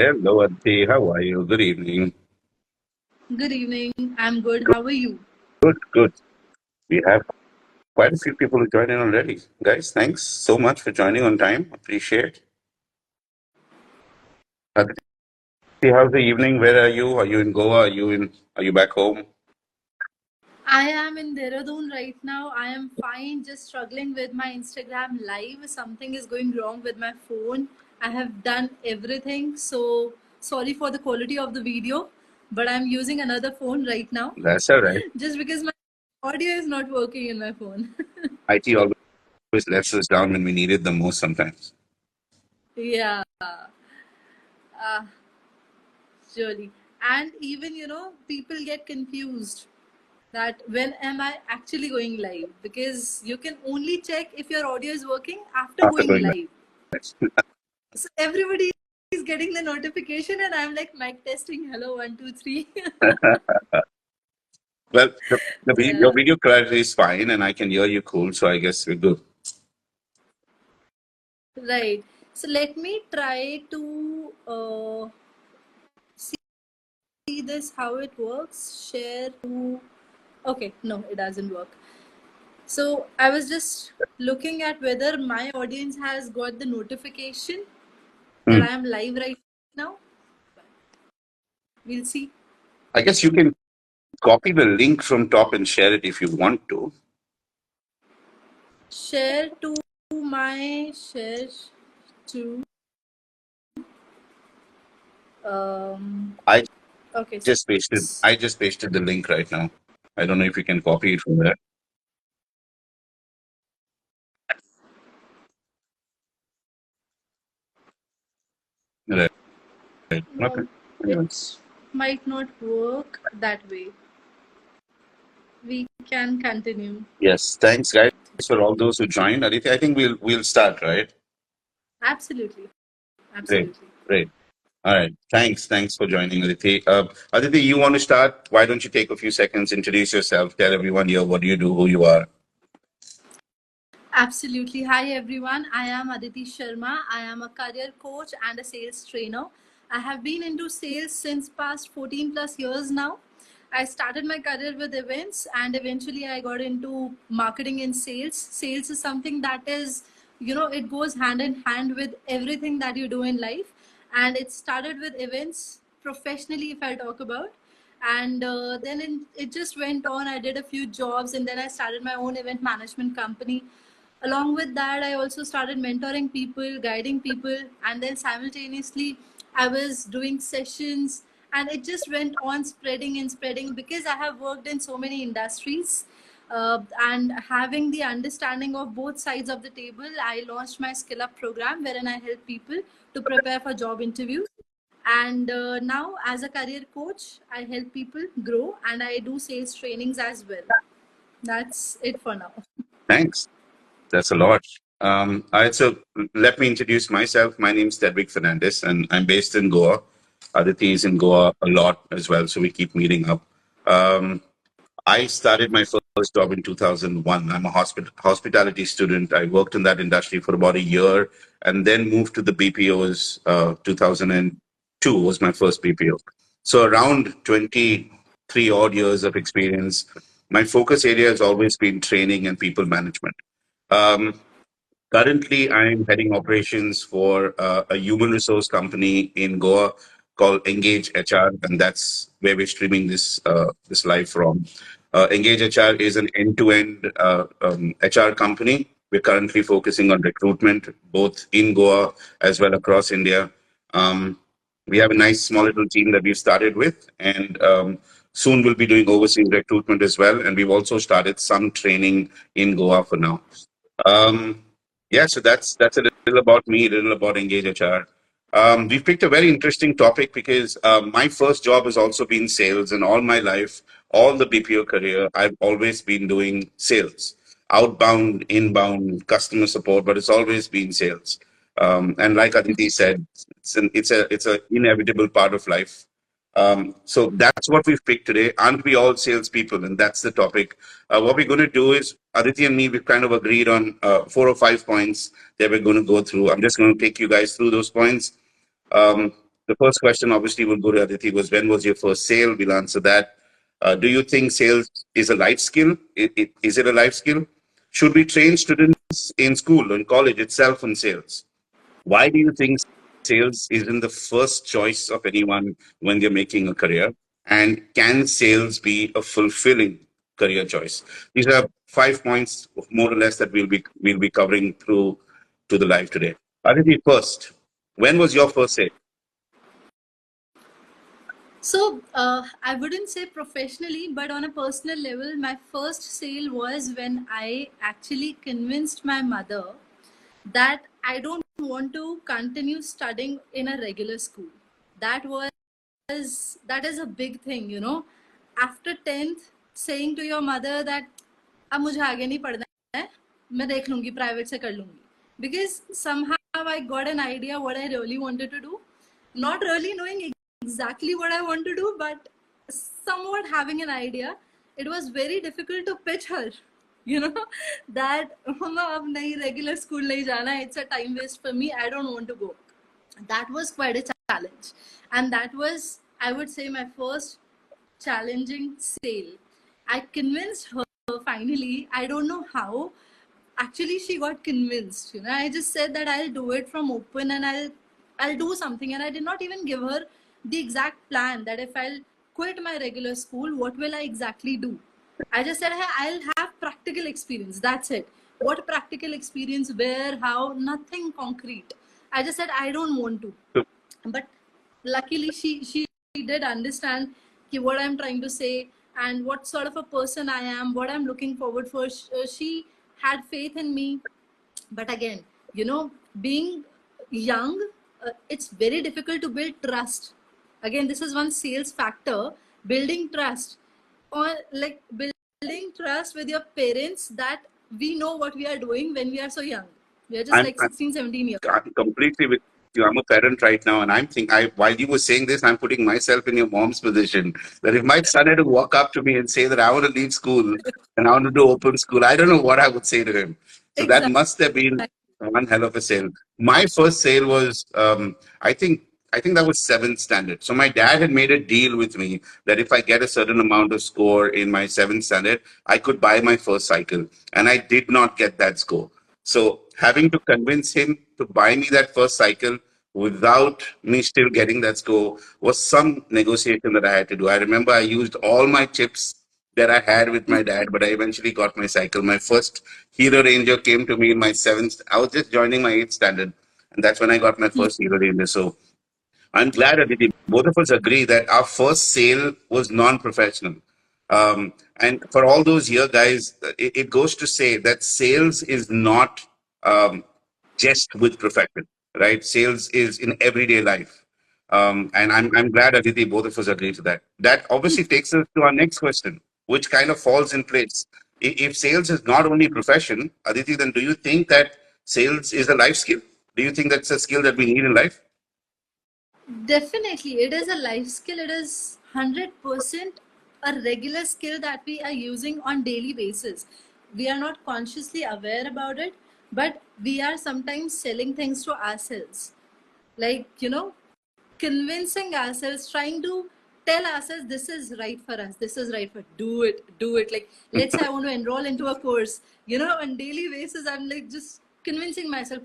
Hello, Aditi. How are you? Good evening. Good evening. I'm good. How are you? Good, good. We have quite a few people who joined in already. Guys, thanks so much for joining on time. Appreciate. Aditi, how's the evening? Where are you? Are you in Goa? Are you back home? I am in Dehradun right now. I am fine, just struggling with my Instagram live. Something is going wrong with my phone. I have done everything. So sorry for the quality of the video, but I'm using another phone right now That's all right. just because my audio is not working in my phone. IT always lets us down when we need it the most sometimes. Yeah, uh, surely. And even, people get confused that when am I actually going live? Because you can only check if your audio is working after After going going live. live. So everybody is getting the notification, and I'm like mic testing. Hello, one, two, three. Well, your Yeah, video clarity is fine and I can hear you cool, so I guess we're good. right. So let me try to see this how it works. Share to. Okay, no, it doesn't work. So I was just looking at whether my audience has got the notification that Hmm. I am live right now. We'll see. I guess you can copy the link from top and share it if you want to. Share to my share to um I okay, so just pasted. it's I just pasted the link right now. I don't know if you can copy it from there. Right. Right. Okay. no, Anyway. it might not work that way. We can continue. Yes. Thanks, guys, for all those who joined. Aditi, I think we'll start, right? Absolutely. Great. Absolutely. Great. All right. Thanks for joining, Aditi. Aditi, you want to start? Why don't you take a few seconds, introduce yourself, tell everyone here what do you do, who you are. Absolutely. Hi everyone. I am Aditi Sharma. I am a career coach and a sales trainer. I have been into sales since past 14 plus years now. I started my career with events and eventually I got into marketing and sales. Sales is something that is, it goes hand in hand with everything that you do in life. And it started with events professionally, if I talk about. And it just went on. I did a few jobs and then I started my own event management company. Along with that, I also started mentoring people, guiding people, and then simultaneously I was doing sessions, and it just went on spreading and spreading because I have worked in so many industries. And having the understanding of both sides of the table, I launched my skill up program wherein I help people to prepare for job interviews. And now as a career coach, I help people grow and I do sales trainings as well. That's it for now. Thanks. That's a lot. All right, so let me introduce myself. My name is Tedrick Fernandez, and I'm based in Goa. Aditi is in Goa a lot as well, so we keep meeting up. Um, I started my first job in 2001. I'm a hospitality student. I worked in that industry for about a year and then moved to the BPOs. 2002 was my first BPO. So around 23 odd years of experience. My focus area has always been training and people management. Um, Currently, I'm heading operations for a human resource company in Goa called Engage HR, and that's where we're streaming this live from. Engage HR is an end-to-end HR company. We're currently focusing on recruitment, both in Goa as well across India. Um, we have a nice small little team that we've started with, and soon we'll be doing overseas recruitment as well. And we've also started some training in Goa for now. Um, yeah, so that's a little about me, a little about Engage HR. We've picked a very interesting topic because my first job has also been sales, and all my life, all the BPO career, I've always been doing sales, outbound, inbound, customer support, but it's always been sales. And like Aditi said, it's a inevitable part of life. So that's what we've picked today. Aren't we all salespeople? And that's the topic. What we're going to do is Aditi and me, we've kind of agreed on 4 or 5 points that we're going to go through. I'm just going to take you guys through those points. Um, The first question obviously will go to Aditi was, when was your first sale? We'll answer that. Do you think sales is a life skill? Is it a life skill? Should we train students in school, in college itself in sales? Why do you think sales isn't the first choice of anyone when they're making a career? And can sales be a fulfilling career choice? These are 5 points, more or less, that we'll be covering through to the live today. Aditi, first, when was your first sale? So, I wouldn't say professionally, but on a personal level, my first sale was when I actually convinced my mother that I don't want to continue studying in a regular school. That was that is a big thing, you know. After 10th, saying to your mother that अब मुझे आगे नहीं पढ़ना है, मैं देख लूंगी, private से कर लूंगी. Because somehow I got an idea what I really wanted to do, not really knowing exactly what I want to do, but somewhat having an idea. It was very difficult to pitch her, you know, that mama ab nahi regular school nahi jana, it's a time waste for me, I don't want to go. That was quite a challenge, and that was, I would say, my first challenging sale. I convinced her finally. I don't know how. Actually, she got convinced. You know, I just said that I'll do it from open, and I'll do something, and I did not even give her the exact plan that if I'll quit my regular school, what will I exactly do. I just said, hey, I'll have practical experience. That's it. What practical experience? Where? How? Nothing concrete. I just said I don't want to. But luckily, she did understand what I'm trying to say and what sort of a person I am, what I'm looking forward for. She had faith in me. But again, you know, being young, it's very difficult to build trust. Again, this is one sales factor: building trust, or like building trust with your parents that we know what we are doing when we are so young. We are just I'm, like 16, 17 years. I'm completely with you. I'm a parent right now, and I'm thinking. While you were saying this, I'm putting myself in your mom's position. That if my son had to walk up to me and say that I want to leave school and I want to do open school, I don't know what I would say to him. So that Exactly. must have been one hell of a sale. My first sale was, I think, that was seventh standard. So my dad had made a deal with me that if I get a certain amount of score in my seventh standard, I could buy my first cycle, and I did not get that score. So having to convince him to buy me that first cycle without me still getting that score was some negotiation that I had to do. I remember I used all my chips that I had with my dad, but I eventually got my cycle. My first Hero Ranger came to me in my seventh. I was just joining my eighth standard, and that's when I got my first Hero Ranger. So I'm glad, Aditi, both of us agree that our first sale was non-professional. And for all those years, guys, it goes to say that sales is not um, just with profession, right? Sales is in everyday life. And I'm glad, Aditi, both of us agree to that. That obviously takes us to our next question, which kind of falls in place. If sales is not only profession, Aditi, then do you think that sales is a life skill? Do you think that's a skill that we need in life? Definitely, it is a life skill. It is 100% a regular skill that we are using on daily basis. We are not consciously aware about it, but we are sometimes selling things to ourselves. Like, you know, convincing ourselves, trying to tell ourselves this is right for us, this is right for, do it. Like, let's say I want to enroll into a course, you know, on daily basis, I'm like just convincing myself.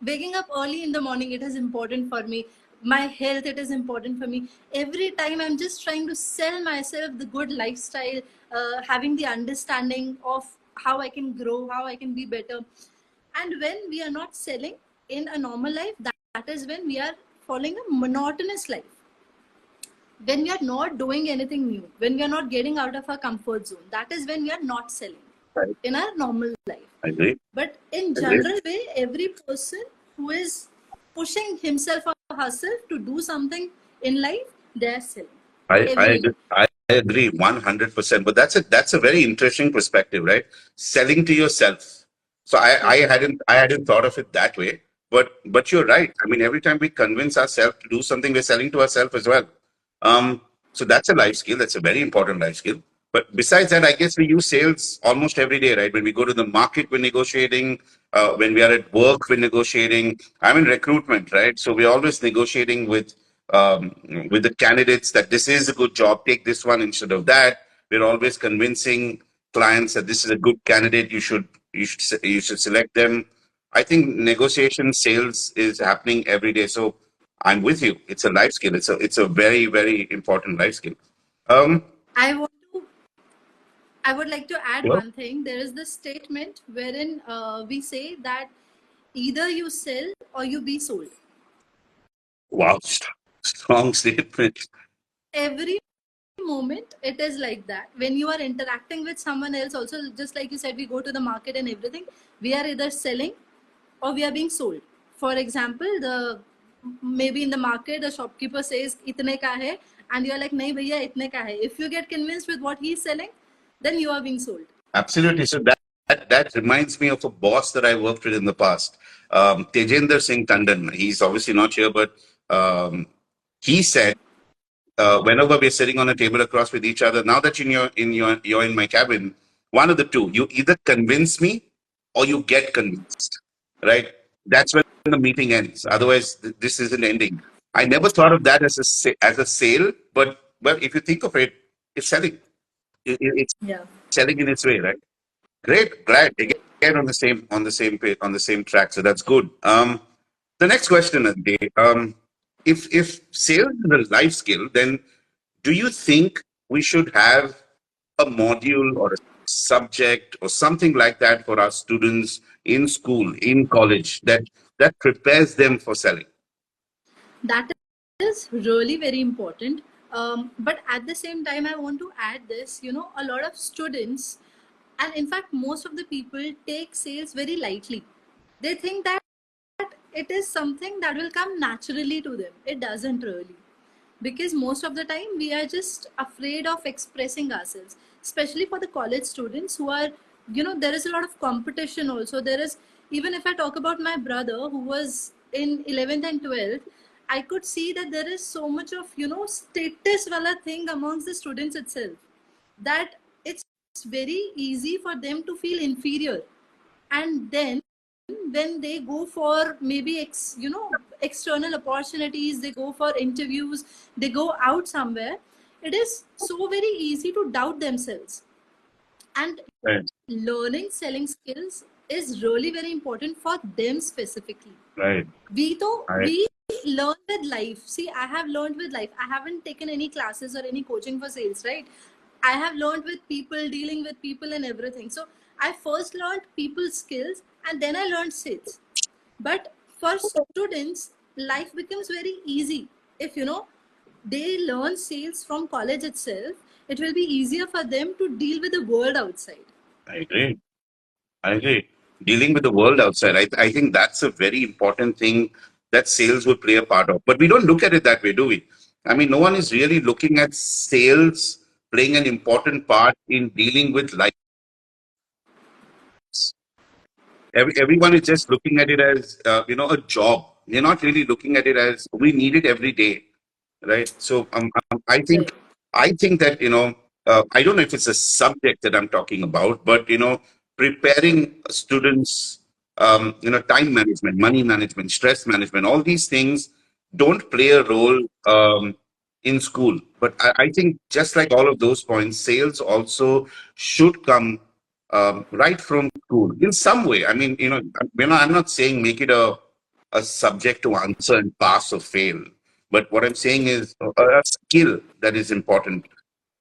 Waking up early in the morning, it is important for me. My health, it is important for me. Every time I'm just trying to sell myself the good lifestyle, having the understanding of how I can grow, how I can be better. And when we are not selling in a normal life, that is when we are following a monotonous life. When we are not doing anything new, when we are not getting out of our comfort zone, that is when we are not selling Right. in our normal life. I agree. But in Agree. general way, every person who is pushing himself or herself to do something in life, they are selling. Everyone. I agree 100%. But that's a very interesting perspective, right? Selling to yourself. So I hadn't thought of it that way. But you're right. I mean, every time we convince ourselves to do something, we're selling to ourselves as well. So that's a life skill. That's a very important life skill. But besides that, I guess we use sales almost every day, right? When we go to the market, we're negotiating. When we are at work, we're negotiating. I'm in recruitment, right? So we're always negotiating with with the candidates that this is a good job, take this one instead of that. We're always convincing clients that this is a good candidate. You should select them. I think negotiation sales is happening every day. So I'm with you. It's a life skill. It's a very very important life skill. Um, I want to I would like to add Hello? one thing. There is this statement wherein we say that either you sell or you be sold. Wow, strong statement. Every moment it is like that. When you are interacting with someone else, also, just like you said, we go to the market and everything, we are either selling or we are being sold. For example, the maybe in the market the shopkeeper says itne ka hai, and you are like nahi bhaiya itne ka hai. If you get convinced with what he is selling, then you are being sold. Absolutely. So that reminds me of a boss that I worked with in the past, Tejender Singh Tandon. He's obviously not here, but he said, whenever we're sitting on a table across with each other, now that you're in my cabin, one of the two, you either convince me or you get convinced, right? That's when the meeting ends. Otherwise, this isn't ending. I never thought of that as a sale, but well, if you think of it, it's selling. It's Yeah. selling in its way, right? Great, glad again on the same track. So that's good. The next question, Aditi, if sales is a life skill, then do you think we should have a module or a subject or something like that for our students in school, in college, that prepares them for selling? That is really very important. But at the same time, I want to add this, a lot of students, and in fact most of the people, take sales very lightly. They think that it is something that will come naturally to them. It doesn't really, because most of the time we are just afraid of expressing ourselves, especially for the college students who are, there is a lot of competition also. There is, even if I talk about my brother who was in 11th and 12th, I could see that there is so much of, status wala thing amongst the students itself, that it's very easy for them to feel inferior. And then when they go for maybe external opportunities, they go for interviews, they go out somewhere, it is so very easy to doubt themselves. And Right, learning selling skills is really very important for them specifically. right, We right, learn with life. See, I have learned with life. I haven't taken any classes or any coaching for sales, right? I have learned with people, dealing with people and everything. So I first learned people skills and then I learned sales. But for students, life becomes very easy if, they learn sales from college itself. It will be easier for them to deal with the world outside. I agree. I agree. Dealing with the world outside, I think that's a very important thing that sales would play a part of. But we don't look at it that way, do we? I mean, no one is really looking at sales playing an important part in dealing with life. Everyone is just looking at it as, a job. They're not really looking at it as we need it every day, right? So I think Right. I think that I don't know if it's a subject that I'm talking about, but preparing students, time management, money management, stress management, all these things don't play a role in school. But I think just like all of those points, sales also should come right from school in some way. I mean, I'm not saying make it a subject to answer and pass or fail. But what I'm saying is a skill that is important.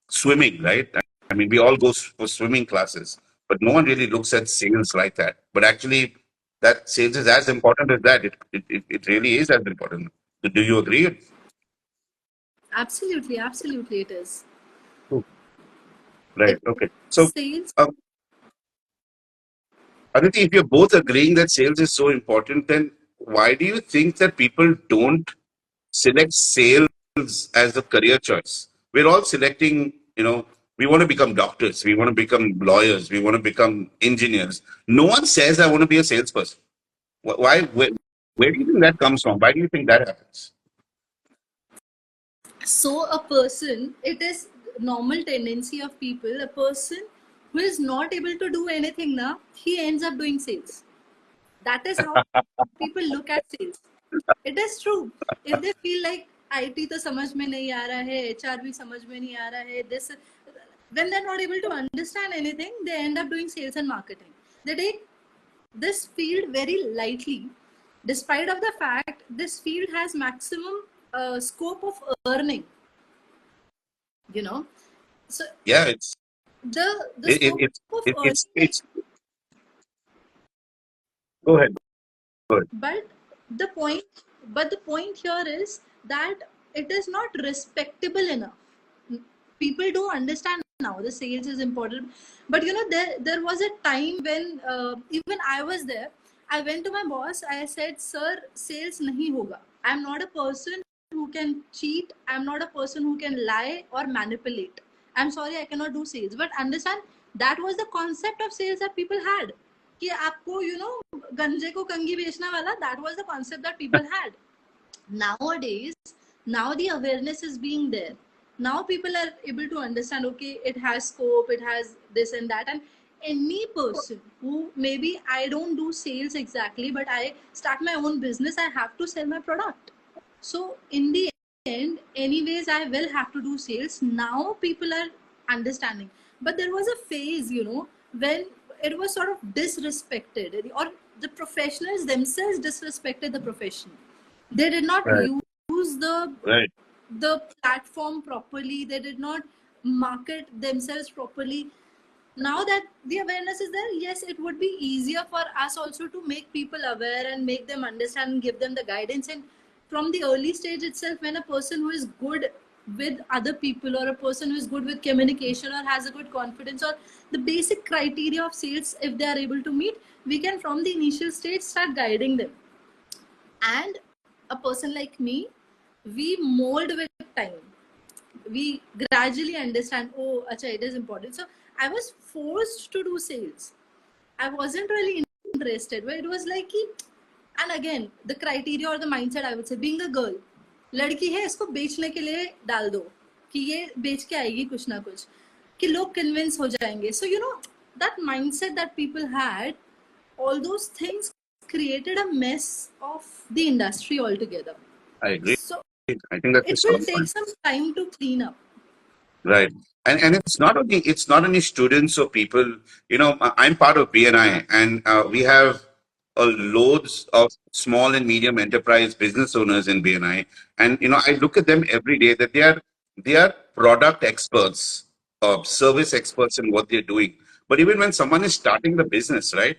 Swimming, right? I mean, we all go for swimming classes, but no one really looks at sales like that. But actually, that sales is as important as that. It really is as important. Do you agree? Absolutely, absolutely, it is. Oh, right. If Okay. So, sales, um, Aditi, if you're both agreeing that sales is so important, then why do you think that people don't select sales as a career choice? We're all selecting, we want to become doctors, we want to become lawyers, we want to become engineers. No one says, I want to be a salesperson. Why? Where do you think that comes from? Why do you think that happens? so a person, it is normal tendency of people, a person who is not able to do anything now, he ends up doing sales. That is how people look at sales. It is true. If they feel like IT तो समझ में नहीं आ रहा है, HR भी समझ में नहीं आ रहा है. This, when they're not able to understand anything, they end up doing sales and marketing. They take this field very lightly, despite of the fact this field has maximum scope of earning. You know, so Yeah, it's the it, it, scope it's of it, earning, it's. Go ahead. Go ahead. but the point but the point here is that it is not respectable enough. People do understand now the sales is important, but there was a time when even I was there. I went to my boss, I said, sir, sales nahi hoga. I'm not a person who can cheat, I'm not a person who can lie or manipulate. I'm sorry, I cannot do sales. But understand, that was the concept of sales that people had, कि आपको गंजे को कंगी बेचना वाला. That was the concept that people had. Nowadays, now the awareness is being there. Now people are able to understand, okay, it has scope, it has this and that. And any person who, maybe I don't do sales exactly, but I start my own business, I have to sell my product. So in the end, anyways, I will have to do sales. Now people are understanding. But there was a phase, when it was sort of disrespected, or the professionals themselves disrespected the profession. They did not Right. use Right. the platform properly. They did not market themselves properly. Now that the awareness is there, yes, it would be easier for us also to make people aware and make them understand and give them the guidance. And from the early stage itself, when a person who is good with other people, or a person who is good with communication, or has a good confidence, or the basic criteria of sales, if they are able to meet, we can from the initial stage start guiding them. And a person like me, we mold with time. We gradually understand, oh, acha, it is important. So I was forced to do sales. I wasn't really interested, but it was like, and again, the criteria or the mindset, I would say, being a girl, लड़की है, इसको बेचने के लिए डाल दो कि ये बेच के आएगी कुछ ना कुछ, कि लोग कन्विंस हो जाएंगे. So that mindset that people had, all those things created a mess of the industry altogether. I agree. So I think that's a it will strong take point. some time to clean up. Right. And it's not only students or people. I'm part of BNI, and we have loads of small and medium enterprise business owners in BNI. And I look at them every day that they are product experts, service experts in what they're doing. But even when someone is starting the business, right?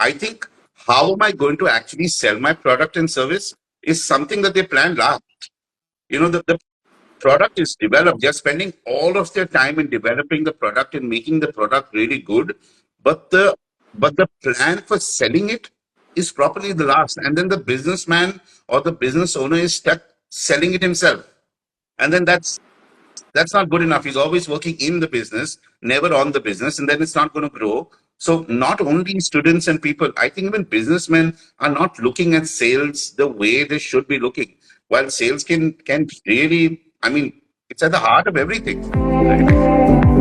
I think, how am I going to actually sell my product and service is something that they plan last. The product is developed. They're spending all of their time in developing the product and making the product really good. But the plan for selling it is properly the last. And then the businessman or the business owner is stuck selling it himself. And then that's not good enough. He's always working in the business, never on the business, and then it's not going to grow. So not only students and people, I think even businessmen are not looking at sales the way they should be looking. While sales can really, I mean, it's at the heart of everything. Right?